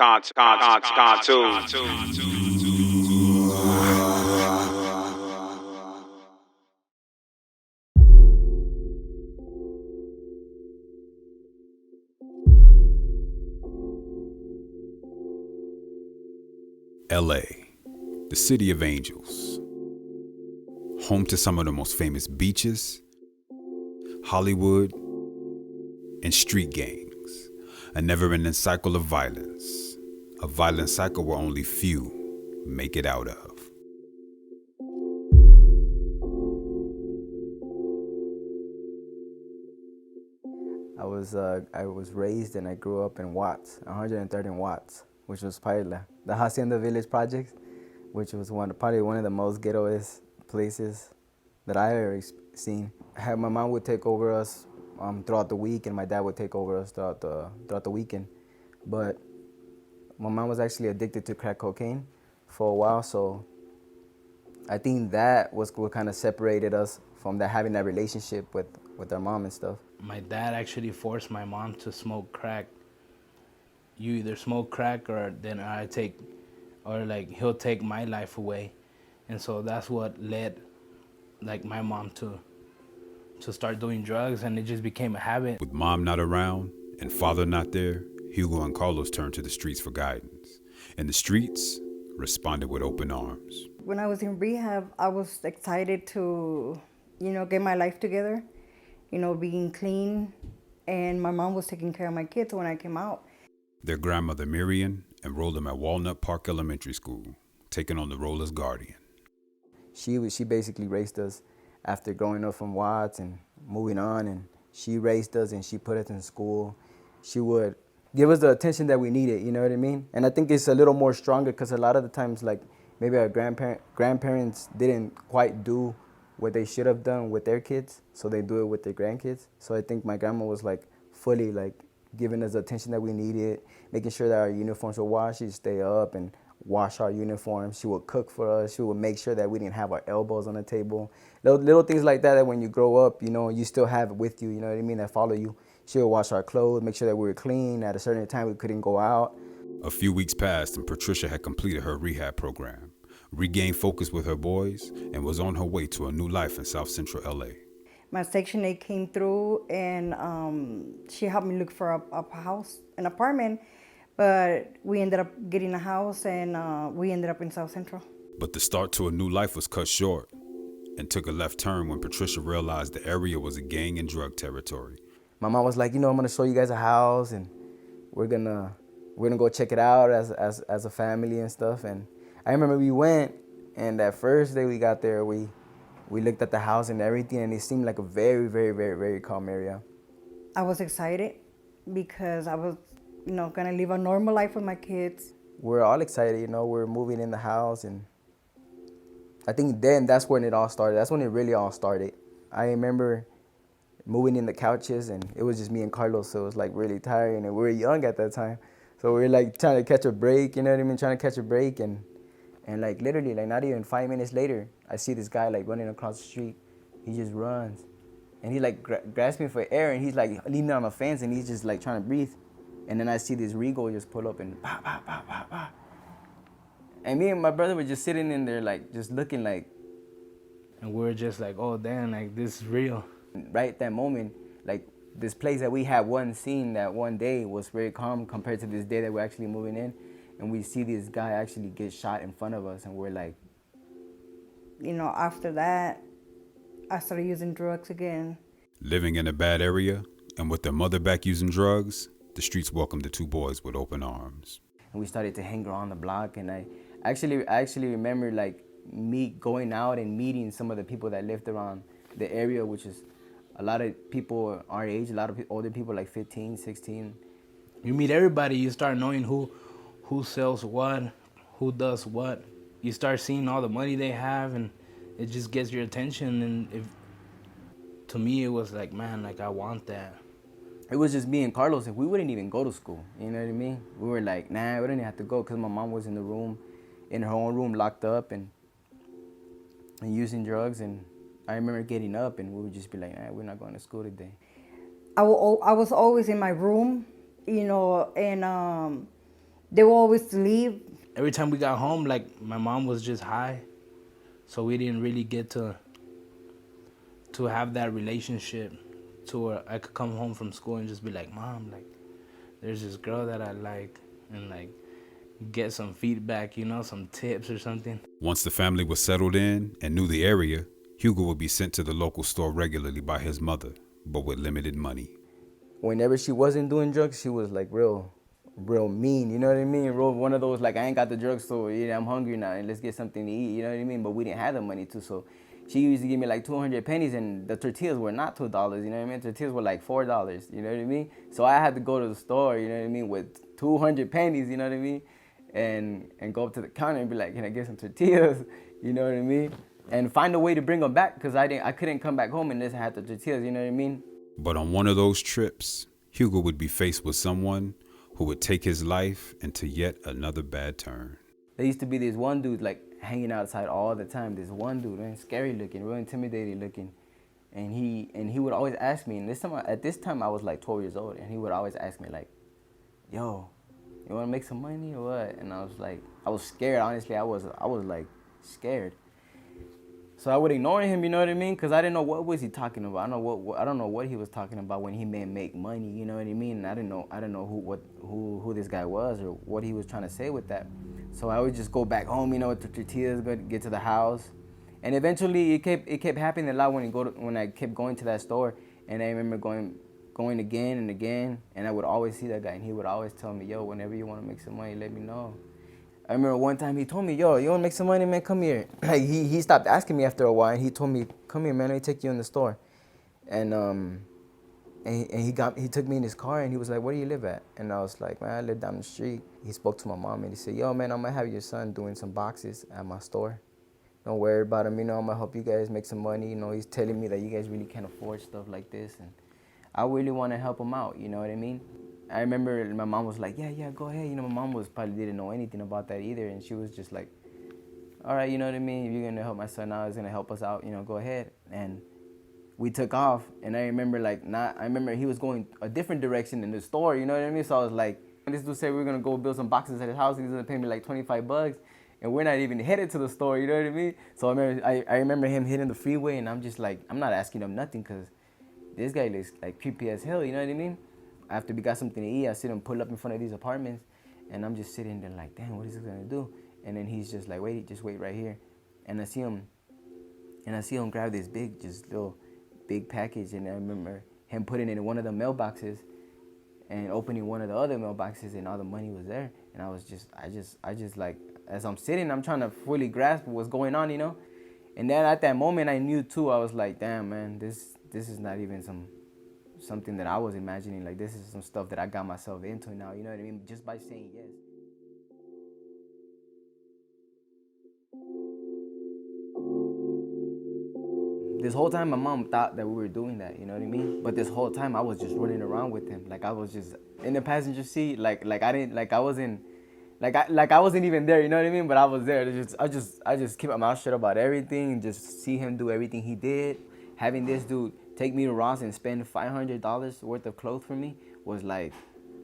LA, the city of angels, home to some of the most famous beaches, Hollywood, and street gangs, a never-ending cycle of violence, a violent cycle where only few make it out of. I was raised and I grew up in Watts, 113 Watts, which was probably the Hacienda Village project, which was probably one of the most ghettoest places that I ever seen. My mom would take over us throughout the week, and my dad would take over us throughout the weekend. But my mom was actually addicted to crack cocaine for a while, so I think that was what kind of separated us from having that relationship with our mom and stuff. My dad actually forced my mom to smoke crack. You either smoke crack or then he'll take my life away. And so that's what led my mom to start doing drugs, and it just became a habit. With mom not around and father not there, Hugo and Carlos turned to the streets for guidance. And the streets responded with open arms. When I was in rehab, I was excited to, get my life together, being clean. And my mom was taking care of my kids when I came out. Their grandmother, Miriam, enrolled them at Walnut Park Elementary School, taking on the role as guardian. She basically raised us after growing up from Watts and moving on, and she raised us and she put us in school. She would give us the attention that we needed, you know what I mean? And I think it's a little more stronger because a lot of the times, maybe our grandparents didn't quite do what they should have done with their kids, so they do it with their grandkids. So I think my grandma was fully giving us the attention that we needed, making sure that our uniforms were washed. She'd stay up and wash our uniforms. She would cook for us. She would make sure that we didn't have our elbows on the table. Little things like that when you grow up, you still have it with you, you know what I mean, that follow you. She would wash our clothes, make sure that we were clean. At a certain time, we couldn't go out. A few weeks passed and Patricia had completed her rehab program, regained focus with her boys, and was on her way to a new life in South Central LA. My Section 8 came through, and she helped me look for an apartment, but we ended up getting a house, and we ended up in South Central. But the start to a new life was cut short and took a left turn when Patricia realized the area was a gang and drug territory. My mom was like, I'm gonna show you guys a house, and we're gonna go check it out as a family and stuff. And I remember we went, and that first day we got there, we looked at the house and everything, and it seemed like a very, very, very, very calm area. I was excited because I was, gonna live a normal life with my kids. We're all excited, we're moving in the house, and I think then that's when it all started. That's when it really all started. I remember moving in the couches, and it was just me and Carlos, so it was really tiring, and we were young at that time. So we were trying to catch a break, you know what I mean, trying to catch a break, and literally, not even 5 minutes later, I see this guy running across the street. He just runs, and he grabs me for air, and he's leaning on the fence, and he's just trying to breathe. And then I see this Regal just pull up and bah, bah, bah, bah, bah. And me and my brother were just sitting in there just looking And we're just oh damn, this is real. Right at that moment, this place that we had seen that one day was very calm compared to this day that we're actually moving in. And we see this guy actually get shot in front of us, and we're after that, I started using drugs again. Living in a bad area, and with their mother back using drugs, the streets welcomed the two boys with open arms. And we started to hang around the block, and I actually remember me going out and meeting some of the people that lived around the area, which is a lot of people our age, a lot of older people 15, 16. You meet everybody, you start knowing who sells what, who does what. You start seeing all the money they have, and it just gets your attention. And to me, it was man, I want that. It was just me and Carlos, and we wouldn't even go to school, you know what I mean? We were nah, we didn't have to go, because my mom was in the room, in her own room, locked up and using drugs. And I remember getting up, and we would just be nah, we're not going to school today. I was always in my room, and They will always leave. Every time we got home, like my mom was just high, so we didn't really get to have that relationship to where I could come home from school and just be like, Mom, like there's this girl that I like, and like get some feedback, you know, some tips or something. Once the family was settled in and knew the area, Hugo would be sent to the local store regularly by his mother, but with limited money. Whenever she wasn't doing drugs, she was like real mean, you know what I mean? Real one of those, like, I ain't got the drugs, so yeah, I'm hungry now, and let's get something to eat, you know what I mean? But we didn't have the money too, so she used to give me like 200 pennies, and the tortillas were not $2, you know what I mean? Tortillas were like $4, you know what I mean? So I had to go to the store, you know what I mean, with 200 pennies, you know what I mean? And go up to the counter and be like, can I get some tortillas, you know what I mean? And find a way to bring them back, because I couldn't come back home unless I had the tortillas, you know what I mean? But on one of those trips, Hugo would be faced with someone who would take his life into yet another bad turn. There used to be this one dude like hanging outside all the time. This one dude, man, scary looking, real intimidating looking, and he would always ask me. And at this time I was like 12 years old, and he would always ask me like, "Yo, you want to make some money or what?" And I was like, I was scared. Honestly, I was like scared. So I would ignore him, you know what I mean? Because I didn't know what was he talking about. I don't know what he was talking about when he meant make money, you know what I mean? And I didn't know who this guy was or what he was trying to say with that. So I would just go back home, you know, with the tortillas, get to the house. And eventually it kept happening a lot when I kept going to that store. And I remember going again and again, and I would always see that guy, and he would always tell me, "Yo, whenever you want to make some money, let me know." I remember one time he told me, "Yo, you want to make some money, man? Come here." Like he stopped asking me after a while, and he told me, "Come here, man. Let me take you in the store." And he took me in his car, and he was like, "Where do you live at?" And I was like, "Man, I live down the street." He spoke to my mom, and he said, "Yo, man, I'm gonna have your son doing some boxes at my store. Don't worry about him. You know, I'm gonna help you guys make some money. You know, he's telling me that you guys really can't afford stuff like this, and I really want to help him out. You know what I mean?" I remember my mom was like, yeah, go ahead. You know, my mom probably didn't know anything about that either. And she was just like, all right, you know what I mean? If you're going to help my son out, he's going to help us out, you know, go ahead. And we took off. And I remember he was going a different direction in the store, you know what I mean? So I was like, this dude said we were going to go build some boxes at his house. He's going to pay me like $25. And we're not even headed to the store, you know what I mean? So I remember him hitting the freeway, and I'm just like, I'm not asking him nothing because this guy looks like creepy as hell, you know what I mean? After we got something to eat, I see him pull up in front of these apartments, and I'm just sitting there like, damn, what is he gonna do? And then he's just like, just wait right here. And I see him grab this little big package, and I remember him putting it in one of the mailboxes and opening one of the other mailboxes, and all the money was there. And I just like, as I'm sitting, I'm trying to fully grasp what's going on, you know? And then at that moment, I knew too, I was like, damn, man, this is not even something that I was imagining. Like, this is some stuff that I got myself into now, you know what I mean? Just by saying yes. This whole time my mom thought that we were doing that, you know what I mean? But this whole time I was just running around with him. Like, I was just in the passenger seat, I wasn't even there, you know what I mean? But I was there. I just keep my mouth shut about everything and just see him do everything he did. Having this dude take me to Ross and spend $500 worth of clothes for me was like,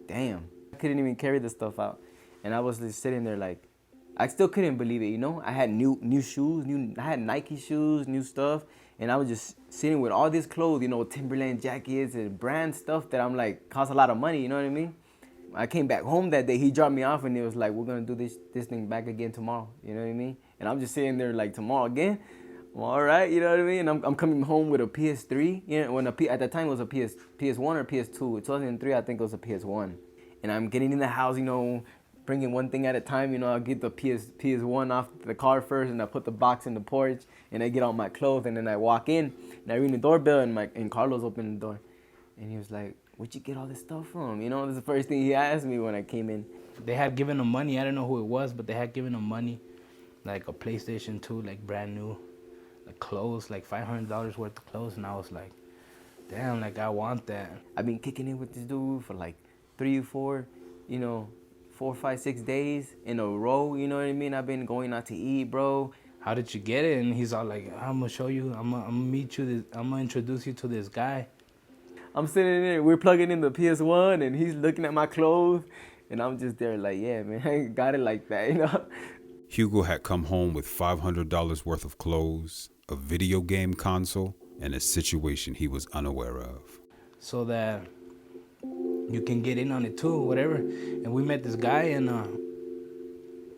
damn. I couldn't even carry the stuff out. And I was just sitting there like, I still couldn't believe it, you know? I had new shoes, I had Nike shoes, new stuff. And I was just sitting with all this clothes, you know, Timberland jackets and brand stuff that I'm like, cost a lot of money, you know what I mean? I came back home that day, he dropped me off, and it was like, we're gonna do this thing back again tomorrow, you know what I mean? And I'm just sitting there like, tomorrow again? Well, all right, you know what I mean? And I'm coming home with a PS3, you know, at the time it was a PS1 or PS2. 2003, I think it was a PS1. And I'm getting in the house, you know, bringing one thing at a time, you know. I'll get the PS1 off the car first, and I put the box in the porch, and I get all my clothes, and then I walk in, and I ring the doorbell, and Carlos opened the door. And he was like, where'd you get all this stuff from? You know, this is the first thing he asked me when I came in. They had given him money. I don't know who it was, but they had given him money, like a PlayStation 2, like brand new, like clothes, like $500 worth of clothes. And I was like, damn, like I want that. I've been kicking it with this dude for like 3 or 4, 4, 5, 6 days in a row. You know what I mean? I've been going out to eat, bro. How did you get it? And he's all like, I'm gonna show you. I'm gonna meet you. I'm gonna introduce you to this guy. I'm sitting there, we're plugging in the PS1, and he's looking at my clothes, And I'm just there like, yeah, man, I ain't got it like that, you know? Hugo had come home with $500 worth of clothes, a video game console, and a situation he was unaware of. So that you can get in on it too, whatever. And we met this guy and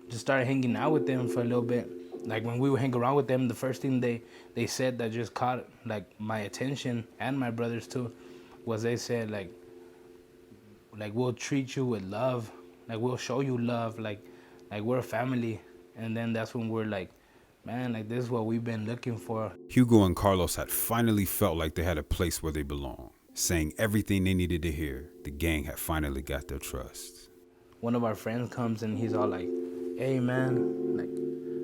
just started hanging out with them for a little bit. Like when we would hang around with them, the first thing they said that just caught like my attention and my brother's too, was they said like we'll treat you with love, like we'll show you love, like we're a family. And then that's when we're like, man, like this is what we've been looking for. Hugo and Carlos had finally felt like they had a place where they belonged, saying everything they needed to hear. The gang had finally got their trust. One of our friends comes and he's all like, hey man, like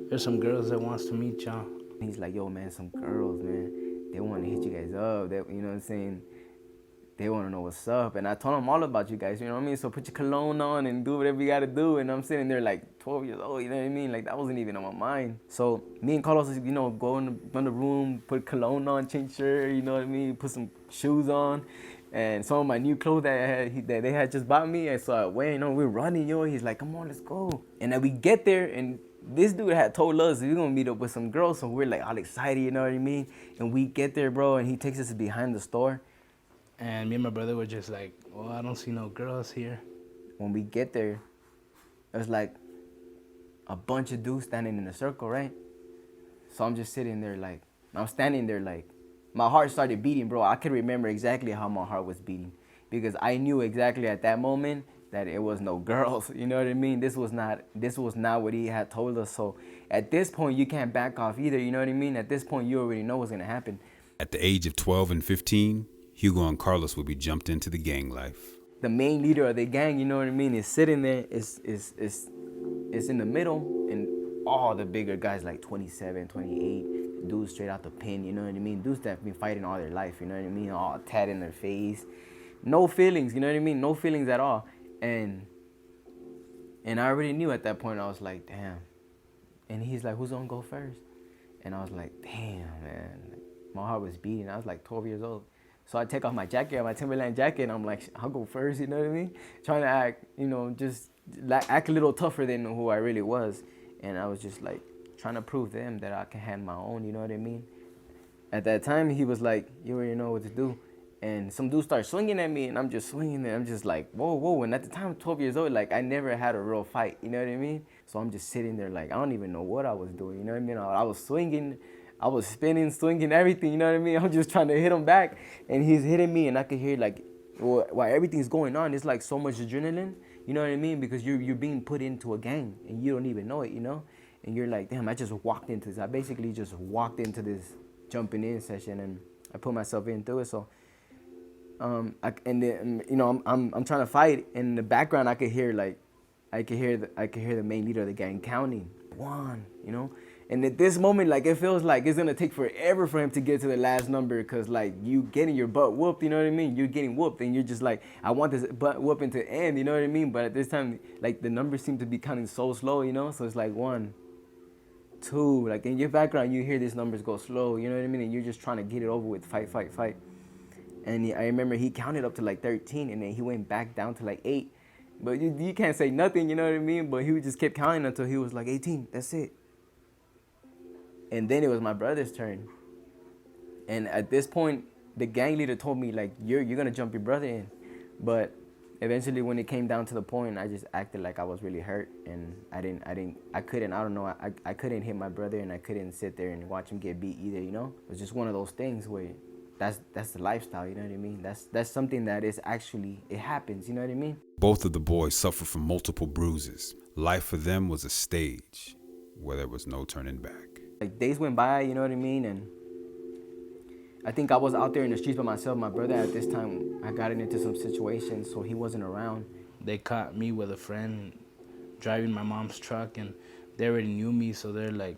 there's some girls that wants to meet y'all. He's like, yo, man, some girls, man, they want to hit you guys up. They, you know what I'm saying? They want to know what's up. And I told them all about you guys, you know what I mean? So put your cologne on and do whatever you got to do. And I'm sitting there like 12 years old, you know what I mean? Like that wasn't even on my mind. So me and Carlos, you know, go in the room, put cologne on, change shirt, you know what I mean? Put some shoes on. And some of my new clothes that they had just bought me. And so I went, you know, we're running, yo. He's like, come on, let's go. And then we get there and this dude had told us we're going to meet up with some girls. So we're like all excited, you know what I mean? And we get there, bro, and he takes us behind the store. And me and my brother were just like, well, I don't see no girls here. When we get there, there's like a bunch of dudes standing in a circle, right? So I'm just sitting there like, I'm standing there like, my heart started beating, bro. I could remember exactly how my heart was beating because I knew exactly at that moment that it was no girls, you know what I mean? This was not what he had told us. So at this point, you can't back off either, you know what I mean? At this point, you already know what's gonna happen. At the age of 12 and 15, Hugo and Carlos would be jumped into the gang life. The main leader of the gang, you know what I mean, is sitting there, is in the middle, and all the bigger guys like 27, 28, dudes straight out the pen, you know what I mean? Dudes that have been fighting all their life, you know what I mean? All tat in their face. No feelings, you know what I mean? No feelings at all. And I already knew at that point, I was like, damn. And he's like, who's gonna go first? And I was like, damn, man. My heart was beating. I was like 12 years old. So I take off my jacket, my Timberland jacket, and I'm like, I'll go first, you know what I mean? Trying to act, you know, just act a little tougher than who I really was. And I was just like trying to prove to them that I can handle my own, you know what I mean? At that time, he was like, you already know what to do. And some dude started swinging at me, and I'm just swinging, and I'm just like, whoa, whoa. And at the time, 12 years old, like, I never had a real fight, you know what I mean? So I'm just sitting there like, I don't even know what I was doing, you know what I mean? I was swinging. I was spinning, swinging, everything, you know what I mean? I'm just trying to hit him back, and he's hitting me, and I could hear, like, while everything's going on, it's like so much adrenaline, you know what I mean? Because you're being put into a gang, and you don't even know it, you know? And you're like, damn, I just walked into this. I basically just walked into this jumping in session, and I put myself into it, so... I'm trying to fight, and in the background, I could hear the main leader of the gang counting 1, you know. And at this moment, like, it feels like it's gonna take forever for him to get to the last number, cause like you getting your butt whooped, you know what I mean? You're getting whooped, and you're just like, I want this butt whooping to end, you know what I mean? But at this time, like the numbers seem to be counting so slow, you know. So it's like 1, 2, like in your background, you hear these numbers go slow, you know what I mean? And you're just trying to get it over with, fight. And I remember he counted up to like 13, and then he went back down to like 8. But you can't say nothing, you know what I mean? But he just kept counting until he was like 18. That's it. And then it was my brother's turn. And at this point, the gang leader told me, like, you're gonna jump your brother in. But eventually, when it came down to the point, I just acted like I was really hurt, and I couldn't hit my brother, and I couldn't sit there and watch him get beat either, you know? It was just one of those things where that's the lifestyle, you know what I mean? That's something that is actually, it happens, you know what I mean? Both of the boys suffered from multiple bruises. Life for them was a stage where there was no turning back. Like, days went by, you know what I mean? And I think I was out there in the streets by myself. My brother at this time, I got into some situations, so he wasn't around. They caught me with a friend driving my mom's truck, and they already knew me, so they're like,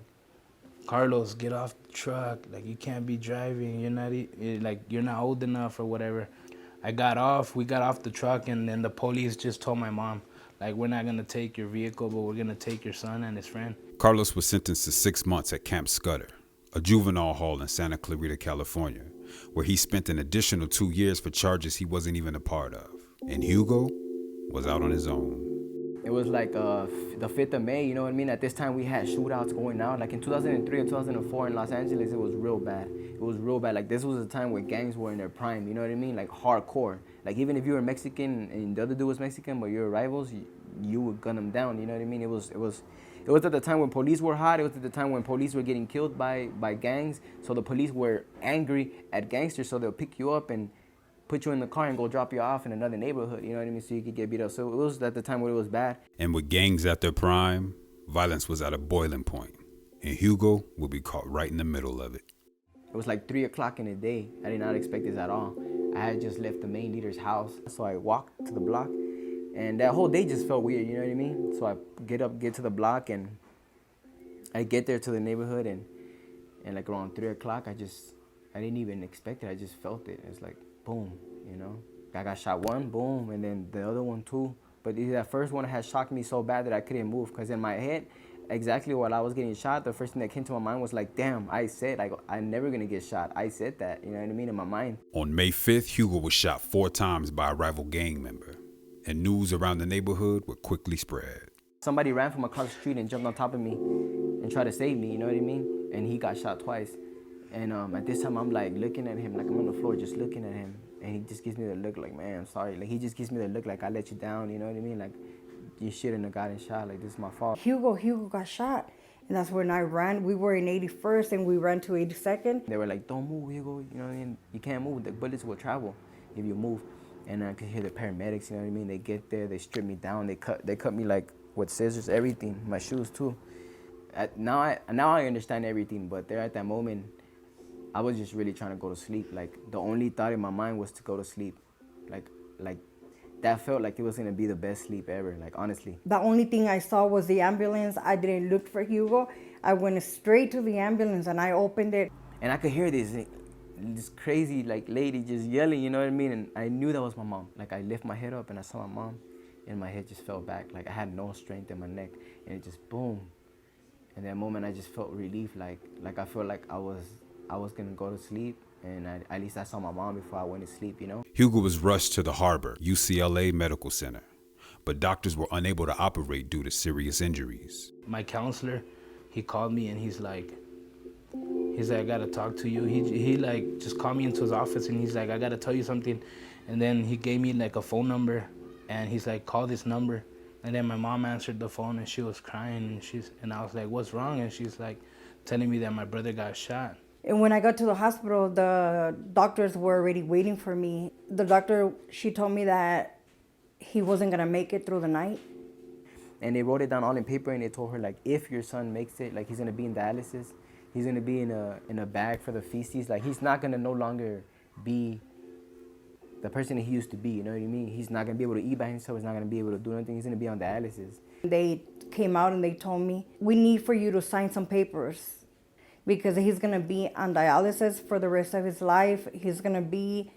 Carlos, get off the truck. Like, you can't be driving. You're not old enough or whatever. We got off the truck, and then the police just told my mom, like, we're not going to take your vehicle, but we're going to take your son and his friend. Carlos was sentenced to 6 months at Camp Scudder, a juvenile hall in Santa Clarita, California, where he spent an additional 2 years for charges he wasn't even a part of. And Hugo was out on his own. It was like the 5th of May, you know what I mean? At this time, we had shootouts going out. Like in 2003 or 2004 in Los Angeles, it was real bad. It was real bad. Like this was a time where gangs were in their prime, you know what I mean? Like hardcore. Like even if you were Mexican and the other dude was Mexican, but you were rivals, you would gun them down, you know what I mean? It was at the time when police were hot. It was at the time when police were getting killed by gangs. So the police were angry at gangsters, so they'll pick you up and put you in the car and go drop you off in another neighborhood, you know what I mean, so you could get beat up. So it was at the time where it was bad. And with gangs at their prime, violence was at a boiling point, and Hugo would be caught right in the middle of it. It was like 3 o'clock in the day. I did not expect this at all. I had just left the main leader's house, so I walked to the block, and that whole day just felt weird, you know what I mean? So I get to the block, and I get there to the neighborhood, and like around 3 o'clock, I didn't even expect it. I just felt it. It's like, boom, you know? I got shot one, boom, and then the other one too. But that first one had shocked me so bad that I couldn't move, because in my head, exactly while I was getting shot, the first thing that came to my mind was like, damn, I said, like, I'm never gonna get shot. I said that, you know what I mean, in my mind. On May 5th, Hugo was shot 4 times by a rival gang member, and news around the neighborhood would quickly spread. Somebody ran from across the street and jumped on top of me and tried to save me, you know what I mean? And he got shot twice. And at this time, I'm like looking at him, like I'm on the floor just looking at him. And he just gives me the look like, man, I'm sorry. Like he just gives me the look like I let you down, you know what I mean? Like you shouldn't have gotten shot, like this is my fault. Hugo got shot. And that's when I ran. We were in 81st and we ran to 82nd. They were like, don't move, Hugo, you know what I mean? You can't move, the bullets will travel if you move. And I could hear the paramedics, you know what I mean? They get there, they strip me down, they cut me like with scissors, everything, my shoes too. Now I understand everything, but there at that moment, I was just really trying to go to sleep. Like the only thought in my mind was to go to sleep. Like that felt like it was gonna be the best sleep ever, like honestly. The only thing I saw was the ambulance. I didn't look for Hugo. I went straight to the ambulance and I opened it. And I could hear this crazy like lady just yelling, you know what I mean? And I knew that was my mom. Like I lift my head up and I saw my mom and my head just fell back. Like I had no strength in my neck and it just boom. In that moment I just felt relief, like I felt like I was gonna go to sleep, and at least I saw my mom before I went to sleep, you know? Hugo was rushed to the Harbor UCLA Medical Center, but doctors were unable to operate due to serious injuries. My counselor, he called me and he's like, I gotta talk to you. He like just called me into his office and he's like, I gotta tell you something. And then he gave me like a phone number and he's like, call this number. And then my mom answered the phone and she was crying and I was like, what's wrong? And she's like telling me that my brother got shot. And when I got to the hospital, the doctors were already waiting for me. The doctor, she told me that he wasn't gonna make it through the night. And they wrote it down all in paper and they told her, like, if your son makes it, like he's gonna be in dialysis, he's gonna be in a bag for the feces. Like he's not gonna no longer be the person that he used to be, you know what I mean? He's not gonna be able to eat by himself, he's not gonna be able to do anything, he's gonna be on dialysis. They came out and they told me, we need for you to sign some papers because he's gonna be on dialysis for the rest of his life. He's gonna be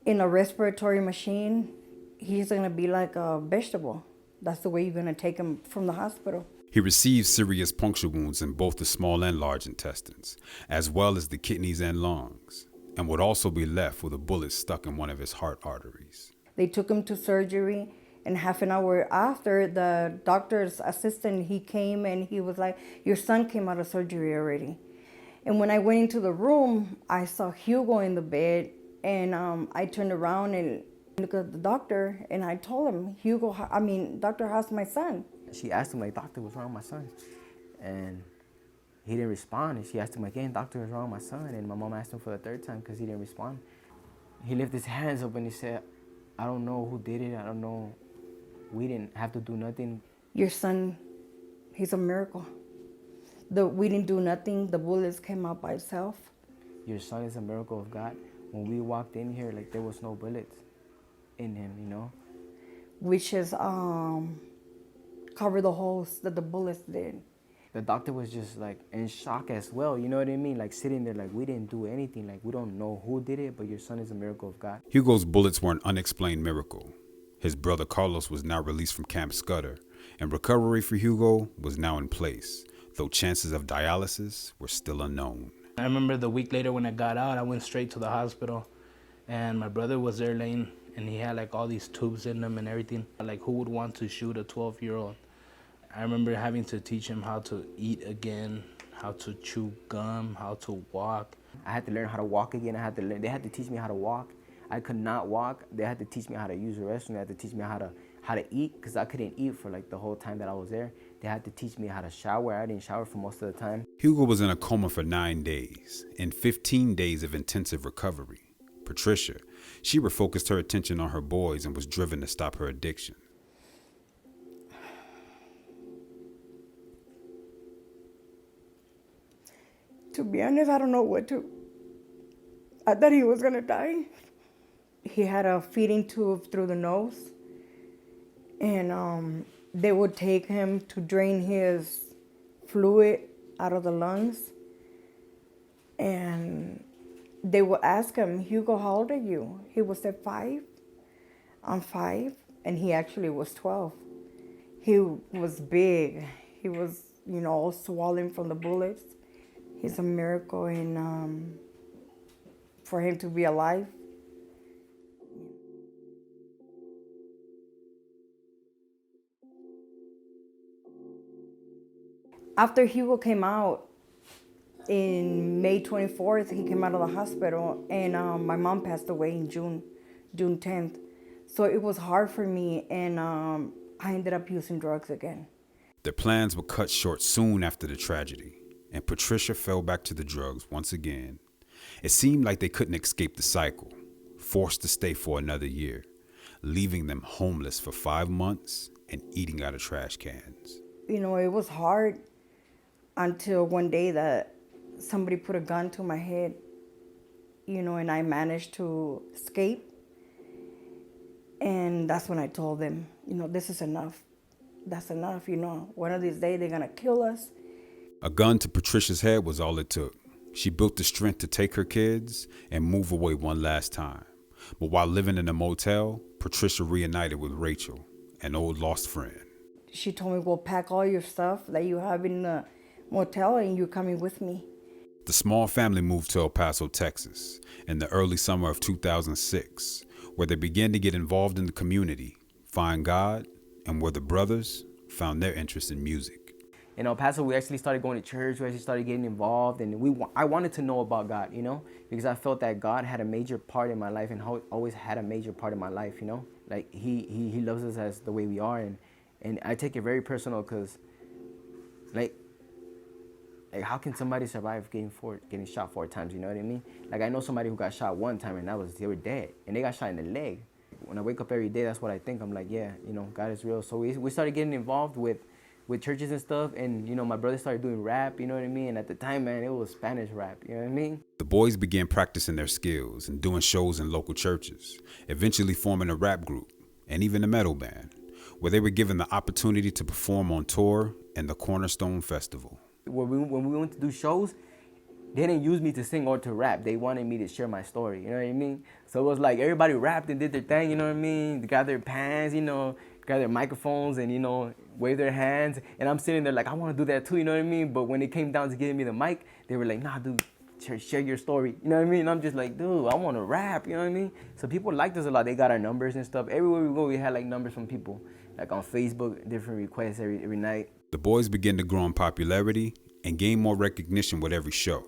in a respiratory machine. He's gonna be like a vegetable. That's the way you're gonna take him from the hospital. He received serious puncture wounds in both the small and large intestines, as well as the kidneys and lungs, and would also be left with a bullet stuck in one of his heart arteries. They took him to surgery, and half an hour after, the doctor's assistant, he came and he was like, your son came out of surgery already. And when I went into the room, I saw Hugo in the bed, and I turned around and looked at the doctor, and I told him, doctor, how's my son? She asked him, like, doctor, what's wrong with my son? And he didn't respond. And she asked him again, doctor, what's wrong with my son? And my mom asked him for the third time because he didn't respond. He lifted his hands up and he said, I don't know who did it. I don't know. We didn't have to do nothing. Your son, he's a miracle. We didn't do nothing. The bullets came out by itself. Your son is a miracle of God. When we walked in here, like, there was no bullets in him, you know? Which is cover the holes that the bullets did. The doctor was just like in shock as well, you know what I mean? Like sitting there like, we didn't do anything. Like, we don't know who did it, but your son is a miracle of God. Hugo's bullets were an unexplained miracle. His brother Carlos was now released from Camp Scudder, and recovery for Hugo was now in place, though chances of dialysis were still unknown. I remember the week later when I got out, I went straight to the hospital, and my brother was there laying and he had like all these tubes in them and everything. Like, who would want to shoot a 12-year-old? I remember having to teach him how to eat again, how to chew gum, how to walk. I had to learn how to walk again. They had to teach me how to walk. I could not walk. They had to teach me how to use the restroom. They had to teach me how to eat, because I couldn't eat for like the whole time that I was there. They had to teach me how to shower. I didn't shower for most of the time. Hugo was in a coma for 9 days and 15 days of intensive recovery. Patricia, she refocused her attention on her boys and was driven to stop her addiction. To be honest, I don't know what to. I thought he was gonna die. He had a feeding tube through the nose, and they would take him to drain his fluid out of the lungs. And they would ask him, Hugo, how old are you? He would say 5. I'm 5, and he actually was 12. He was big. He was, all swollen from the bullets. He's a miracle, and for him to be alive. After Hugo came out, in May 24th, he came out of the hospital, and my mom passed away in June 10th. So it was hard for me, and I ended up using drugs again. Their plans were cut short soon after the tragedy, and Patricia fell back to the drugs once again. It seemed like they couldn't escape the cycle, forced to stay for another year, leaving them homeless for 5 months and eating out of trash cans. It was hard until one day that somebody put a gun to my head, and I managed to escape. And that's when I told them, this is enough. That's enough, One of these days they're gonna kill us. A gun to Patricia's head was all it took. She built the strength to take her kids and move away one last time. But while living in a motel, Patricia reunited with Rachel, an old lost friend. She told me, well, pack all your stuff that you have in the motel and you're coming with me. The small family moved to El Paso, Texas, in the early summer of 2006, where they began to get involved in the community, find God, and where the brothers found their interest in music. In El Paso, we actually started going to church. We actually started getting involved, and I wanted to know about God, because I felt that God had a major part in my life and always had a major part in my life, Like he loves us as the way we are, and I take it very personal, because like how can somebody survive getting shot 4 times, you know what I mean? Like, I know somebody who got shot 1 time and they were dead, and they got shot in the leg. When I wake up every day, that's what I think. I'm like, yeah, God is real. So we started getting involved with churches and stuff, and my brother started doing rap, you know what I mean? And at the time, man, it was Spanish rap, you know what I mean? The boys began practicing their skills and doing shows in local churches, eventually forming a rap group and even a metal band, where they were given the opportunity to perform on tour and the Cornerstone Festival. When we went to do shows, they didn't use me to sing or to rap. They wanted me to share my story, you know what I mean? So it was like everybody rapped and did their thing, you know what I mean? They got their pants, got their microphones and, wave their hands. And I'm sitting there like, I want to do that too, you know what I mean? But when it came down to giving me the mic, they were like, nah, dude, share your story, you know what I mean? And I'm just like, dude, I want to rap, you know what I mean? So people liked us a lot. They got our numbers and stuff. Everywhere we go, we had like numbers from people, like on Facebook, different requests every night. The boys began to grow in popularity and gain more recognition with every show.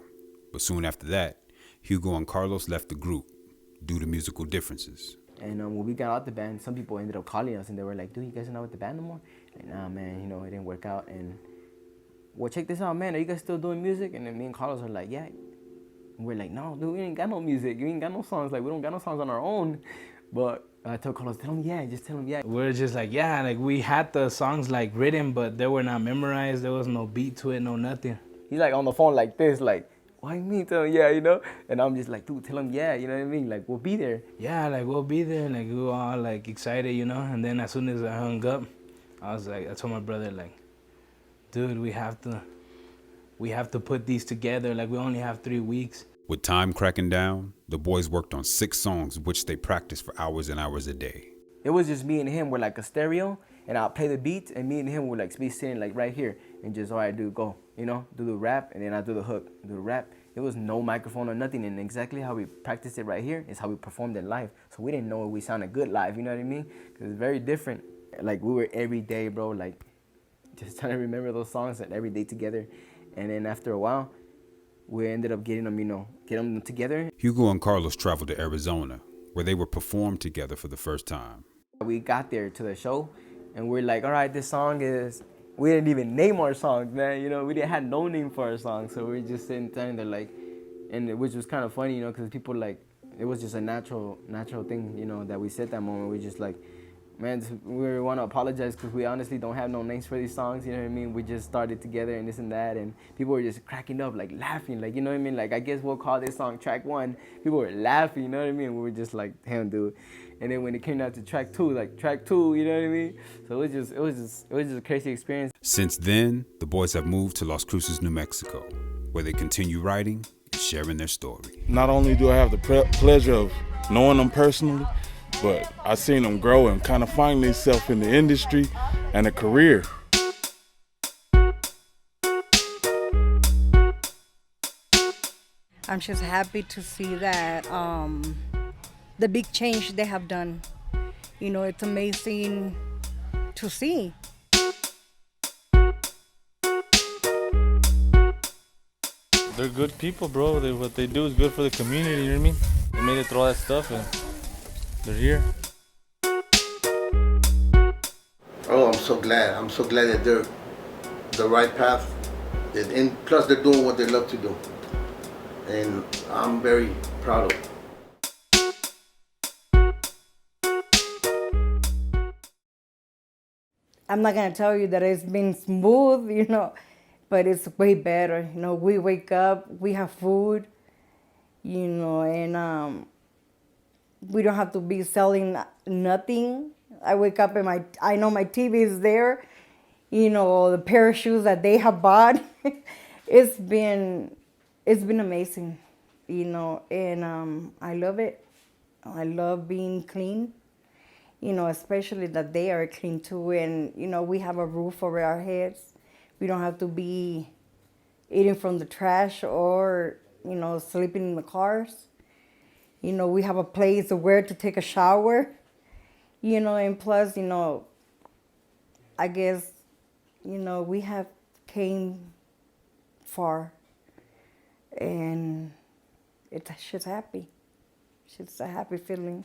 But soon after that, Hugo and Carlos left the group due to musical differences. And when we got out the band, some people ended up calling us and they were like, dude, you guys are not with the band no more? Like, nah, man, it didn't work out. And, well, check this out, man, are you guys still doing music? And then me and Carlos are like, yeah. And we're like, no, dude, we ain't got no music. We ain't got no songs. Like, we don't got no songs on our own. But I told Carlos, tell him yeah, just tell him yeah. We're just like, yeah, like we had the songs like written, but they were not memorized. There was no beat to it, no nothing. He's like on the phone like this, like, why me? Tell him yeah, And I'm just like, dude, tell him yeah, you know what I mean? Like, we'll be there. Yeah, like we'll be there. Like we were all like excited, And then as soon as I hung up, I told my brother like, dude, we have to put these together. Like we only have 3 weeks. With time cracking down, the boys worked on 6 songs, which they practiced for hours and hours a day. It was just me and him with like a stereo, and I'll play the beats, and me and him would like be sitting like right here, and just, all right, dude, go, do the rap, and then I do the hook, do the rap, there was no microphone or nothing, and exactly how we practiced it right here is how we performed it live. So we didn't know if we sounded good live, you know what I mean? Because it's very different. Like, we were every day, bro, like, just trying to remember those songs and every day together. And then after a while, we ended up getting them together. Hugo and Carlos traveled to Arizona, where they were performed together for the first time. We got there to the show, and we're like, all right, this song is, we didn't even name our songs, man. You know, we didn't have no name for our song, so we are just sitting there like, and which was kind of funny, you know, because people like, it was just a natural thing, you know, that we said that moment. We just like, man, we want to apologize because we honestly don't have no names for these songs, you know what I mean? We just started together and this and that, and people were just cracking up, like laughing, like, you know what I mean? Like, I guess we'll call this song track 1. People were laughing, you know what I mean? We were just like, damn, dude. And then when it came out to track 2, like track 2, you know what I mean? So it was just a crazy experience. Since then, the boys have moved to Las Cruces, New Mexico, where they continue writing and sharing their story. Not only do I have the pleasure of knowing them personally, but I've seen them grow and kind of find themselves in the industry and a career. I'm just happy to see that the big change they have done. You know, it's amazing to see. They're good people, bro. What they do is good for the community, you know what I mean? They made it through all that stuff and they're here. Oh, I'm so glad. I'm so glad that they're the right path. And plus they're doing what they love to do. And I'm very proud of them. I'm not gonna tell you that it's been smooth, you know, but it's way better. You know, we wake up, we have food, you know, and we don't have to be selling nothing. I wake up and I know my TV is there, you know, the pair of shoes that they have bought. It's been amazing, you know, and I love it. I love being clean. You know, especially that they are clean too, and you know, we have a roof over our heads. We don't have to be eating from the trash or, you know, sleeping in the cars. You know, we have a place where to take a shower, you know, and plus, you know, I guess, you know, we have came far, and it's just happy. It's a happy feeling.